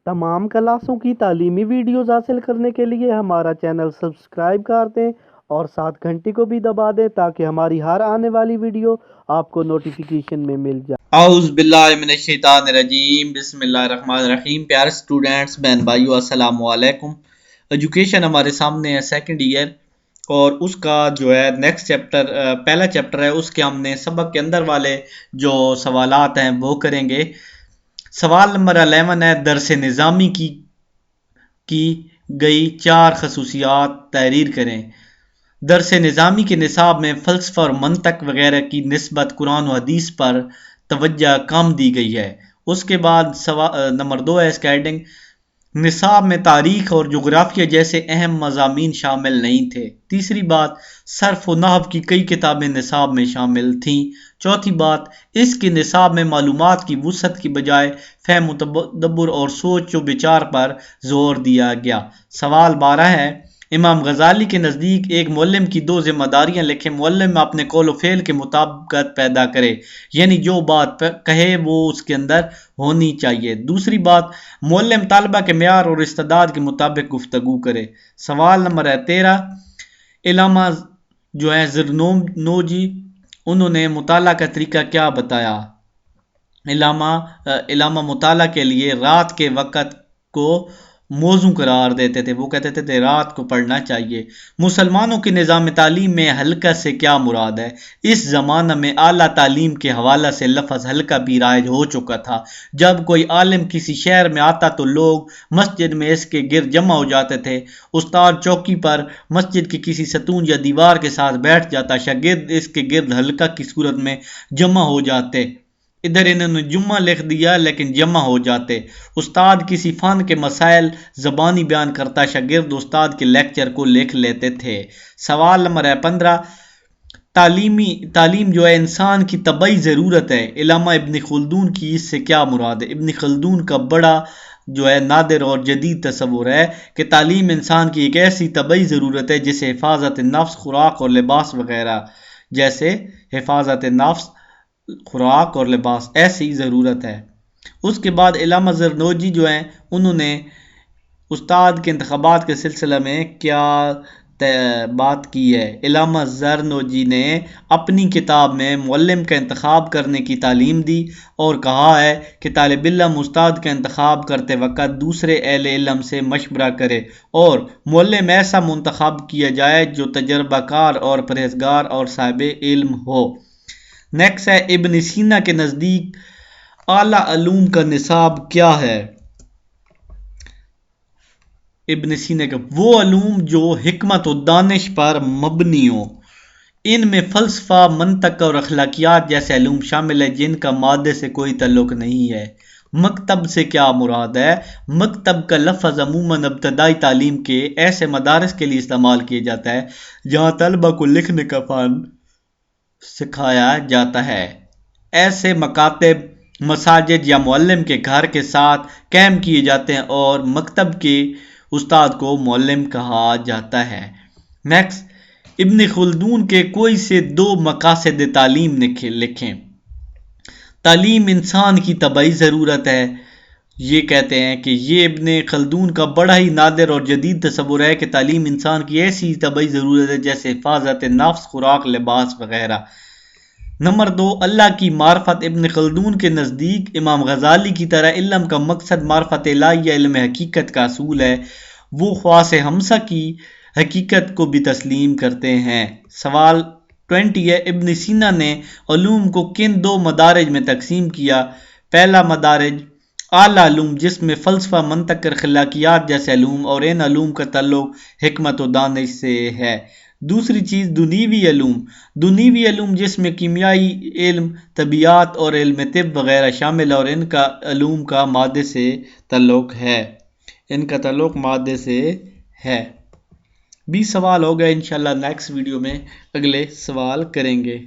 تمام کلاسوں کی تعلیمی ویڈیوز حاصل کرنے کے لیے ہمارا چینل سبسکرائب کر دیں اور ساتھ گھنٹی کو بھی دبا دیں تاکہ ہماری ہر آنے والی ویڈیو آپ کو نوٹیفیکیشن میں مل جائے۔ اعوذ باللہ من الشیطان الرجیم، بسم اللہ الرحمن الرحیم۔ پیارے اسٹوڈنٹس، بہن بھائیو، السلام علیکم۔ ایجوکیشن ہمارے سامنے ہے سیکنڈ ایئر، اور اس کا جو ہے نیکسٹ چیپٹر، پہلا چیپٹر ہے، اس کے ہم نے سبق کے اندر والے جو سوالات ہیں وہ کریں گے۔ سوال نمبر 11 ہے، درس نظامی کی گئی 4 خصوصیات تحریر کریں۔ درس نظامی کے نصاب میں فلسفہ اور منطق وغیرہ کی نسبت قرآن و حدیث پر توجہ کم دی گئی ہے۔ اس کے بعد نمبر 2 ہے، اس کا ہیڈنگ نصاب میں تاریخ اور جغرافیہ جیسے اہم مضامین شامل نہیں تھے۔ تیسری بات، صرف و نحو کی کئی کتابیں نصاب میں شامل تھیں۔ چوتھی بات، اس کے نصاب میں معلومات کی وسعت کی بجائے فہم و تدبر اور سوچ و بچار پر زور دیا گیا۔ سوال 12 ہے، امام غزالی کے نزدیک ایک معلم کی 2 ذمہ داریاں لکھیں۔ معلم اپنے قول و فعل کے مطابقت پیدا کرے، یعنی جو بات کہے وہ اس کے اندر ہونی چاہیے۔ دوسری بات، معلم طالبہ کے معیار اور استعداد کے مطابق گفتگو کرے۔ سوال نمبر 13، علامہ جو ہے زرنوجی، انہوں نے مطالعہ کا طریقہ کیا بتایا؟ علامہ مطالعہ کے لیے رات کے وقت کو موزوں قرار دیتے تھے، وہ کہتے تھے رات کو پڑھنا چاہیے۔ مسلمانوں کے نظام تعلیم میں حلقہ سے کیا مراد ہے؟ اس زمانہ میں اعلیٰ تعلیم کے حوالہ سے لفظ حلقہ بھی رائج ہو چکا تھا۔ جب کوئی عالم کسی شہر میں آتا تو لوگ مسجد میں اس کے گرد جمع ہو جاتے تھے۔ استاد چوکی پر مسجد کے کسی ستون یا دیوار کے ساتھ بیٹھ جاتا، شاگرد اس کے گرد حلقہ کی صورت میں جمع ہو جاتے۔ ادھر انہوں نے جمعہ لکھ دیا لیکن جمع ہو جاتے۔ استاد کسی فن کے مسائل زبانی بیان کرتا، شاگرد استاد کے لیکچر کو لکھ لیتے تھے۔ سوال نمبر 15، تعلیم جو ہے انسان کی طبعی ضرورت ہے۔ علامہ ابن خلدون کی اس سے کیا مراد ہے؟ ابن خلدون کا بڑا جو ہے نادر اور جدید تصور ہے کہ تعلیم انسان کی ایک ایسی طبعی ضرورت ہے جسے حفاظت نفس، خوراک اور لباس وغیرہ، جیسے حفاظت نفس، خوراک اور لباس ایسی ضرورت ہے۔ اس کے بعد علامہ زرنوجی جو ہیں، انہوں نے استاد کے انتخابات کے سلسلہ میں کیا بات کی ہے؟ علامہ زرنوجی نے اپنی کتاب میں معلم کا انتخاب کرنے کی تعلیم دی اور کہا ہے کہ طالب علم استاد کا انتخاب کرتے وقت دوسرے اہل علم سے مشورہ کرے اور معلم ایسا منتخب کیا جائے جو تجربہ کار اور پرہیزگار اور صاحب علم ہو۔ نیکسٹ ہے، ابن سینا کے نزدیک اعلیٰ علوم کا نصاب کیا ہے؟ ابن سینا کا وہ علوم جو حکمت و دانش پر مبنی ہوں۔ ان میں فلسفہ، منطق اور اخلاقیات جیسے علوم شامل ہیں جن کا مادے سے کوئی تعلق نہیں ہے۔ مکتب سے کیا مراد ہے؟ مکتب کا لفظ عموماً ابتدائی تعلیم کے ایسے مدارس کے لیے استعمال کیا جاتا ہے جہاں طلبہ کو لکھنے کا فن سکھایا جاتا ہے۔ ایسے مکاتب مساجد یا معلم کے گھر کے ساتھ قائم کیے جاتے ہیں اور مکتب کے استاد کو معلم کہا جاتا ہے۔ نیکسٹ، ابن خلدون کے کوئی سے 2 مقاصد تعلیم لکھیں۔ تعلیم انسان کی طبعی ضرورت ہے۔ یہ کہتے ہیں کہ یہ ابن خلدون کا بڑا ہی نادر اور جدید تصور ہے کہ تعلیم انسان کی ایسی طبعی ضرورت ہے جیسے حفاظت نفس، خوراک، لباس وغیرہ۔ نمبر 2، اللہ کی معرفت۔ ابن خلدون کے نزدیک امام غزالی کی طرح علم کا مقصد معرفت الہی یا علم حقیقت کا اصول ہے۔ وہ خواص ہمسہ کی حقیقت کو بھی تسلیم کرتے ہیں۔ سوال 20 ہے، ابن سینا نے علوم کو کن 2 مدارج میں تقسیم کیا؟ پہلا مدارج اعلیٰ علوم جس میں فلسفہ، منطق اور اخلاقیات جیسے علوم اور ان علوم کا تعلق حکمت و دانش سے ہے۔ دوسری چیز دنیوی علوم جس میں کیمیائی علم، طبیعیات اور علم طب وغیرہ شامل ہے اور ان کا علوم کا مادے سے تعلق ہے۔ 20 سوال ہو گئے، انشاءاللہ نیکسٹ ویڈیو میں اگلے سوال کریں گے۔